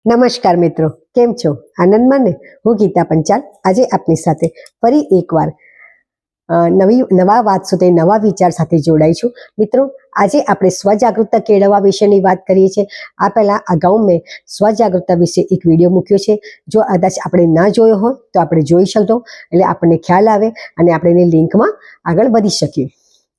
નમસ્કાર મિત્રો, કેમ છો? આનંદમાં ને? હું ગીતા પંચાલ આજે આપની સાથે ફરી એકવાર નવા વાત સાથે નવા વિચાર સાથે જોડાઈ છું. મિત્રો, આજે આપણે સ્વજાગૃતતા કેળવવા વિશેની વાત કરીએ છીએ. આ પહેલા અગાઉ મેં સ્વજાગૃતતા વિશે એક વિડીયો મૂક્યો છે. જો કદાચ આપણે ન જોયો હોય તો આપણે જોઈ શકતો, એટલે આપણને ખ્યાલ આવે અને આપણે એની લિંકમાં આગળ વધી શકીએ.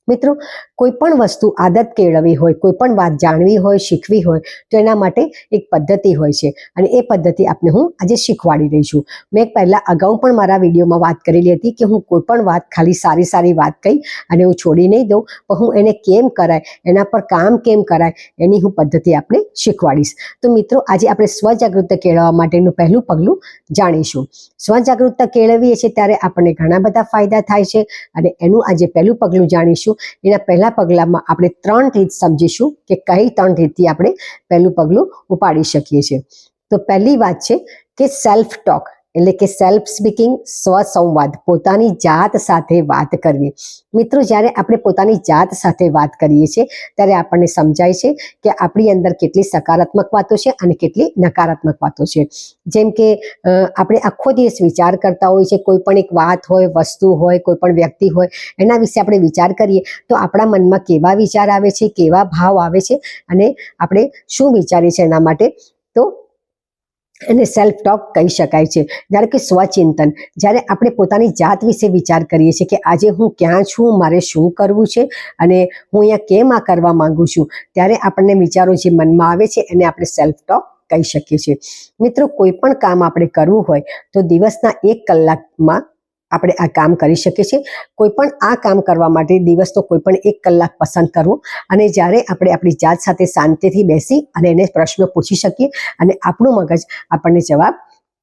મિત્રો, કોઈ પણ વસ્તુ આદત કેળવવી હોય, કોઈ પણ વાત જાણવી હોય, શીખવી હોય તો એના માટે એક પદ્ધતિ હોય છે અને એ પદ્ધતિ આપને હું આજે શીખવાડી રહી છું. મેં પહેલાં અગાઉ પણ મારા વિડીયોમાં વાત કરેલી હતી કે હું કોઈ પણ વાત ખાલી સારી વાત કહી અને હું છોડી નહીં દઉં, પણ હું એને કેમ કરાય, એના પર કામ કેમ કરાય એની હું પદ્ધતિ આપણે શીખવાડીશ. તો મિત્રો, આજે આપણે સ્વજાગૃતતા કેળવવા માટેનું પહેલું પગલું જાણીશું. સ્વજાગૃતતા કેળવીએ છીએ ત્યારે આપણને ઘણા બધા ફાયદા થાય છે અને એનું આજે પહેલું પગલું જાણીશું. એના પહેલા પગલામાં આપણે 3 રીત સમજીશું કે કઈ 3 રીતથી આપણે પહેલું પગલું ઉપાડી શકીએ છીએ. તો પહેલી વાત છે કે સેલ્ફ ટોક, એટલે કે સેલ્ફ સ્પીકિંગ, સ્વસંવાદ, પોતાની જાત સાથે વાત કરવી. મિત્રો, જ્યારે આપણે પોતાની જાત સાથે વાત કરીએ છીએ ત્યારે આપણને સમજાય છે કે આપણી અંદર કેટલી સકારાત્મક વાતો છે અને કેટલી નકારાત્મક વાતો છે. જેમ કે આપણે આખો દિવસ વિચાર કરતા હોય છે, કોઈ પણ એક વાત હોય, વસ્તુ હોય, કોઈ પણ વ્યક્તિ હોય, એના વિશે આપણે વિચાર કરીએ તો આપણા મનમાં કેવા વિચાર આવે છે, કેવા ભાવ આવે છે અને આપણે શું વિચારીએ છીએ એના માટે, તો એને સેલ્ફ ટોક કહી શકાય છે. જ્યારે કે સ્વચિંતન, જ્યારે આપણે પોતાની જાત વિશે વિચાર કરીએ છીએ કે આજે હું ક્યાં છું, મારે શું કરવું છે અને હું અહીંયા કેમ આ કરવા માંગુ છું, ત્યારે આપણને વિચારો જે મનમાં આવે છે એને આપણે સેલ્ફ ટોક કહી શકીએ છીએ. મિત્રો, કોઈ પણ કામ આપણે કરવું હોય તો દિવસના 1 કલાકમાં આપણે આ કામ કરી શકીએ છીએ. કોઈ પણ આ કામ કરવા માટે દિવસનો કોઈ પણ 1 કલાક પસંદ કરવો અને જ્યારે આપણે આપણી જાત સાથે શાંતિથી બેસી અને એને પ્રશ્નો પૂછી શકીએ અને આપણું મગજ આપણને જવાબ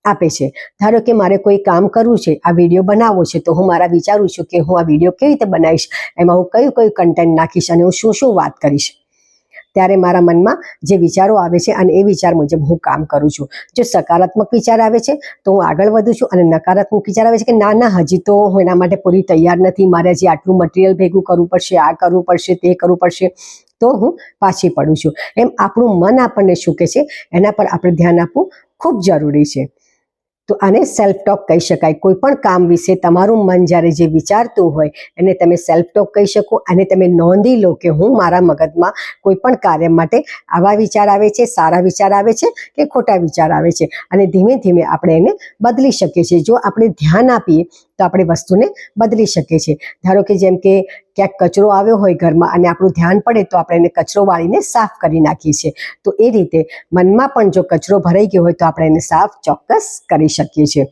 આપે છે. ધારો કે મારે કોઈ કામ કરવું છે, આ વિડીયો બનાવવો છે, તો હું મારા વિચારું છું કે હું આ વિડીયો કેવી રીતે બનાવીશ, એમાં હું કયું કન્ટેન્ટ નાખીશ અને હું શું વાત કરીશ. ત્યારે મારા મનમાં જે વિચારો આવે છે અને એ વિચાર મુજબ હું કામ કરું છું. જો સકારાત્મક વિચાર આવે છે તો હું આગળ વધું છું અને નકારાત્મક વિચાર આવે છે કે ના હજી તો હું એના માટે પૂરી તૈયાર નથી, મારે હજી આટલું મટીરિયલ ભેગું કરવું પડશે, આ કરવું પડશે, તે કરવું પડશે, તો હું પાછી પડું છું. એમ આપણું મન આપણને શું કહે છે એના પર આપણે ધ્યાન આપવું ખૂબ જરૂરી છે. તો આને સેલ્ફ ટોક કહી શકાય. કોઈ પણ કામ વિશે તમારું મન જ્યારે જે વિચારતું હોય એને તમે સેલ્ફ ટોક કહી શકો અને તમે નોંધી લો કે હું મારા મગજમાં કોઈ પણ કાર્ય માટે આવા વિચાર આવે છે, સારા વિચાર આવે છે કે ખોટા વિચાર આવે છે, અને ધીમે ધીમે આપણે એને બદલી શકીએ છીએ. જો આપણે ધ્યાન આપીએ તો આપણે વસ્તુને બદલી શકીએ છીએ. ધારો કે જેમ કે ક્યાંક કચરો આવ્યો હોય ઘરમાં અને આપણું ધ્યાન પડે તો આપણે એને કચરો વાળીને સાફ કરી નાખીએ છીએ. તો એ રીતે મનમાં પણ જો કચરો ભરાઈ ગયો હોય તો આપણે એને સાફ ચોક્કસ કરી શકીએ છીએ.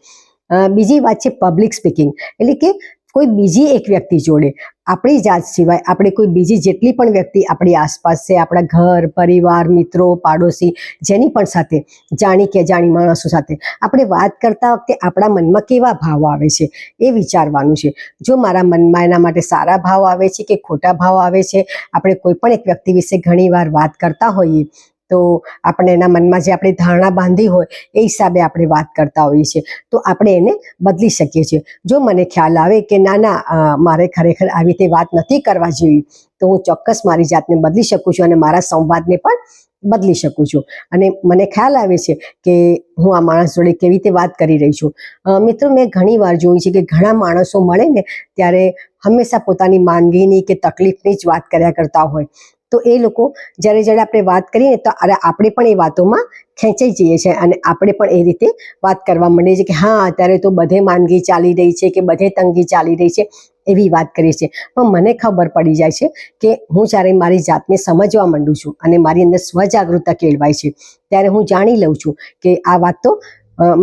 બીજી વાત છે પબ્લિક સ્પીકિંગ, એટલે કે કોઈ બીજી એક વ્યક્તિ જોડે આપણી જાત સિવાય આપણે કોઈ બીજી જેટલી પણ વ્યક્તિ આપણી આસપાસ છે, આપણા ઘર, પરિવાર, મિત્રો, પાડોશી, જેની પણ સાથે જાણી કે અજાણી માણસો સાથે આપણે વાત કરતા વખતે આપણા મનમાં કેવા ભાવ આવે છે એ વિચારવાનું છે. જો મારા મનમાં એના માટે સારા ભાવ આવે છે કે ખોટા ભાવ આવે છે, આપણે કોઈ પણ એક વ્યક્તિ વિશે ઘણીવાર વાત કરતા હોઈએ તો આપણે એના મનમાં જે આપણે ધારણા બાંધી હોય એ હિસાબે આપણે વાત કરતા હોઈએ છીએ, તો આપણે એને બદલી શકીએ છીએ. જો મને ખ્યાલ આવે કે ના મારે ખરેખર આવી રીતે વાત નથી કરવા જોઈએ, તો હું ચોક્કસ મારી જાતને બદલી શકું છું અને મારા સંવાદને પણ બદલી શકું છું. અને મને ખ્યાલ આવે છે કે હું આ માણસ જોડે કેવી રીતે વાત કરી રહી છું. મિત્રો, મેં ઘણી વાર જોયું છે કે ઘણા માણસો મળે ને ત્યારે હંમેશા પોતાની માંદગીની કે તકલીફની જ વાત કર્યા કરતા હોય. તો એ લોકો જ્યારે આપણે વાત કરીએ તો આપણે પણ એ વાતોમાં ખેંચાઈ જઈએ છીએ અને આપણે પણ એ રીતે વાત કરવા માંડીએ છીએ કે હા, અત્યારે તો બધે માંદગી ચાલી રહી છે કે બધે તંગી ચાલી રહી છે, એવી વાત કરીએ છીએ. પણ મને ખબર પડી જાય છે કે હું જ્યારે મારી જાતને સમજવા માંડું છું અને મારી અંદર સ્વજાગૃતતા કેળવાય છે ત્યારે હું જાણી લઉં છું કે આ વાત તો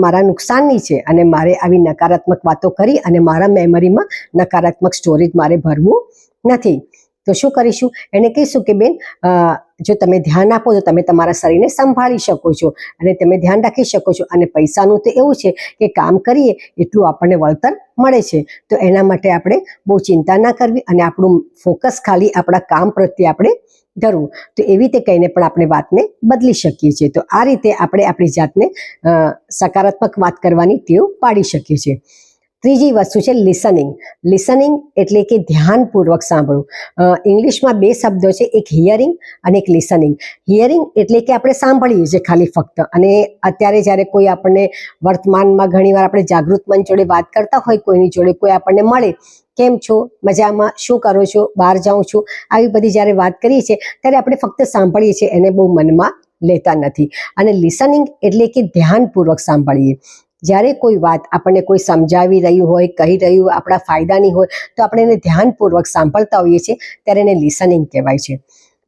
મારા નુકસાનની છે અને મારે આવી નકારાત્મક વાતો કરી અને મારા મેમરીમાં નકારાત્મક સ્ટોરેજ મારે ભરવું નથી. તો શું કરીશું? એને કહીશું કે બેન, જો તમે ધ્યાન આપો તો તમે તમારા શરીરને સંભાળી શકો છો અને તમે ધ્યાન રાખી શકો છો. અને પૈસાનું તો એવું છે કે કામ કરીએ એટલું આપણને વળતર મળે છે, તો એના માટે આપણે બહુ ચિંતા ના કરવી અને આપણું ફોકસ ખાલી આપણા કામ પ્રત્યે આપણે ધરવું. તો એવી રીતે કહીને પણ આપણે વાતને બદલી શકીએ છીએ. તો આ રીતે આપણે આપણી જાતને સકારાત્મક વાત કરવાની ટેવ પાડી શકીએ છીએ. ત્રીજી વસ્તુ છે લિસનિંગ. લિસનિંગ એટલે કે ધ્યાનપૂર્વક સાંભળવું. ઇંગ્લિશમાં બે શબ્દો છે, એક હિયરિંગ અને એક લિસનિંગ. હિયરિંગ એટલે કે આપણે સાંભળીએ છીએ ખાલી ફક્ત, અને અત્યારે જ્યારે કોઈ આપણને વર્તમાનમાં ઘણીવાર આપણે જાગૃત મન જોડે વાત કરતા હોય, કોઈની જોડે કોઈ આપણને મળે, કેમ છો, મજામાં, શું કરો છો, બહાર જાઉં છું, આવી બધી જ્યારે વાત કરીએ છીએ ત્યારે આપણે ફક્ત સાંભળીએ છીએ, એને બહુ મનમાં લેતા નથી. અને લિસનિંગ એટલે કે ધ્યાનપૂર્વક સાંભળીએ. જ્યારે કોઈ વાત આપણને કોઈ સમજાવી રહ્યું હોય, કહી રહ્યું આપણા ફાયદાની હોય, તો આપણે એને ધ્યાનપૂર્વક સાંભળતા હોઈએ છીએ, ત્યારે એને લિસનિંગ કહેવાય છે.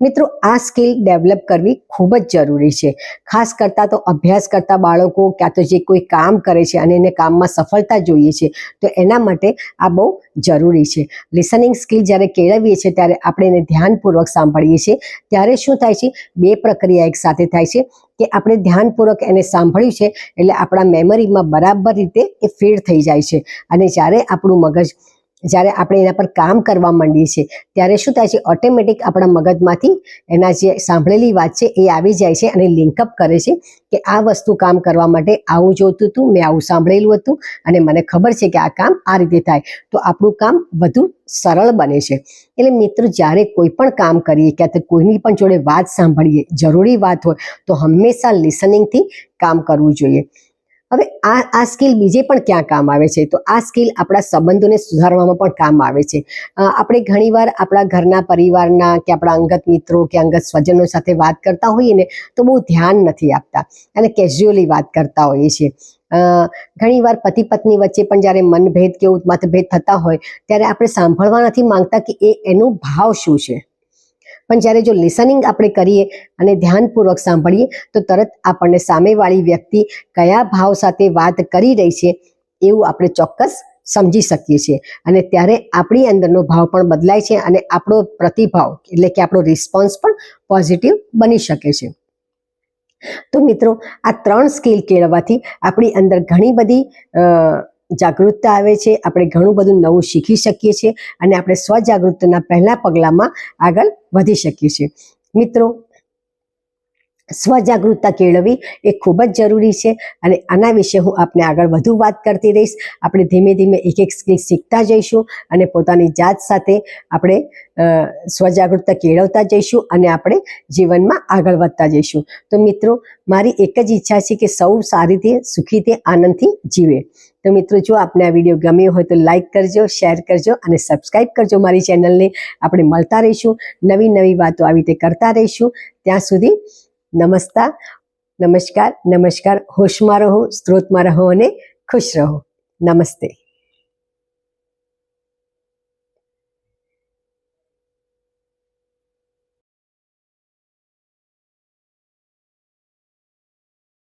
મિત્રો, આ સ્કિલ ડેવલપ કરવી ખૂબ જ જરૂરી છે. ખાસ કરતાં તો અભ્યાસ કરતા બાળકો, ક્યાં તો જે કોઈ કામ કરે છે અને એને કામમાં સફળતા જોઈએ છે, તો એના માટે આ બહુ જરૂરી છે. લિસનિંગ સ્કિલ જ્યારે કેળવીએ છીએ ત્યારે આપણે એને ધ્યાનપૂર્વક સાંભળીએ છીએ. ત્યારે શું થાય છે, બે પ્રક્રિયા એક સાથે થાય છે કે આપણે ધ્યાનપૂર્વક એને સાંભળ્યું છે એટલે આપણા મેમરીમાં બરાબર રીતે એ ફીડ થઈ જાય છે, અને જ્યારે આપણું મગજ, જ્યારે આપણે એના પર કામ કરવા માંડીએ છીએ ત્યારે શું થાય છે, ઓટોમેટિક આપણા મગજમાંથી એના જે સાંભળેલી વાત છે એ આવી જાય છે અને લિંકઅપ કરે છે કે આ વસ્તુ કામ કરવા માટે આવું જોતું હતું, મેં આવું સાંભળેલું હતું અને મને ખબર છે કે આ કામ આ રીતે થાય, તો આપણું કામ વધુ સરળ બને છે. એટલે મિત્રો, જ્યારે કોઈ પણ કામ કરીએ, ક્યાં તો કોઈની પણ જોડે વાત સાંભળીએ, જરૂરી વાત હોય, તો હંમેશા લિસનિંગથી કામ કરવું જોઈએ. હવે આ સ્કિલ બીજે પણ ક્યાં કામ આવે છે, તો આ સ્કિલ આપણા સંબંધોને સુધારવામાં પણ કામ આવે છે. આપણે ઘણીવાર આપણા ઘરના, પરિવારના કે આપણા અંગત મિત્રો કે અંગત સ્વજનો સાથે વાત કરતા હોઈએ ને, તો બહુ ધ્યાન નથી આપતા અને કેઝ્યુઅલી વાત કરતા હોઈએ છીએ. ઘણીવાર પતિ પત્ની વચ્ચે પણ જ્યારે મનભેદ કે મતભેદ થતા હોય ત્યારે આપણે સાંભળવા નથી માંગતા કે એનું ભાવ શું છે. પણ જ્યારે જો લિસનિંગ આપણે કરીએ અને ધ્યાનપૂર્વક સાંભળીએ તો તરત આપણને સામેવાળી વ્યક્તિ કયા ભાવ સાથે વાત કરી રહી છે એવું આપણે ચોક્કસ સમજી શકીએ છીએ, અને ત્યારે આપણી અંદરનો ભાવ પણ બદલાય છે અને આપણો પ્રતિભાવ એટલે કે આપણો રિસ્પોન્સ પણ પોઝિટિવ બની શકે છે. તો મિત્રો, આ 3 સ્કિલ કેળવવાથી આપણી અંદર ઘણી બધી જાગૃતતા આવે છે, આપણે ઘણું બધું નવું શીખી શકીએ છીએ અને આપણે સ્વજાગૃતિના પહેલા પગલામાં આગળ વધી શકીએ છીએ. મિત્રો, સ્વજાગૃતતા કેળવવી એ ખૂબ જ જરૂરી છે અને આના વિશે હું આપને આગળ વધુ વાત કરતી રહીશ. આપણે ધીમે ધીમે એક એક સ્કિલ શીખતા જઈશું અને પોતાની જાત સાથે આપણે સ્વજાગૃતતા કેળવતા જઈશું અને આપણે જીવનમાં આગળ વધતા જઈશું. તો મિત્રો, મારી એક જ ઈચ્છા છે કે સૌ સારી રીતે, સુખી રીતે, આનંદથી જીવે. તો મિત્રો, જો આપને આ વિડીયો ગમ્યો હોય તો લાઈક કરજો, શેર કરજો અને સબસ્ક્રાઈબ કરજો મારી ચેનલને. આપણે મળતા રહીશું, નવી નવી વાતો આવી રીતે કરતા રહીશું. ત્યાં સુધી નમસ્કાર, હોશમાં રહો, સ્ત્રોતમાં રહો અને ખુશ રહો. નમસ્તે.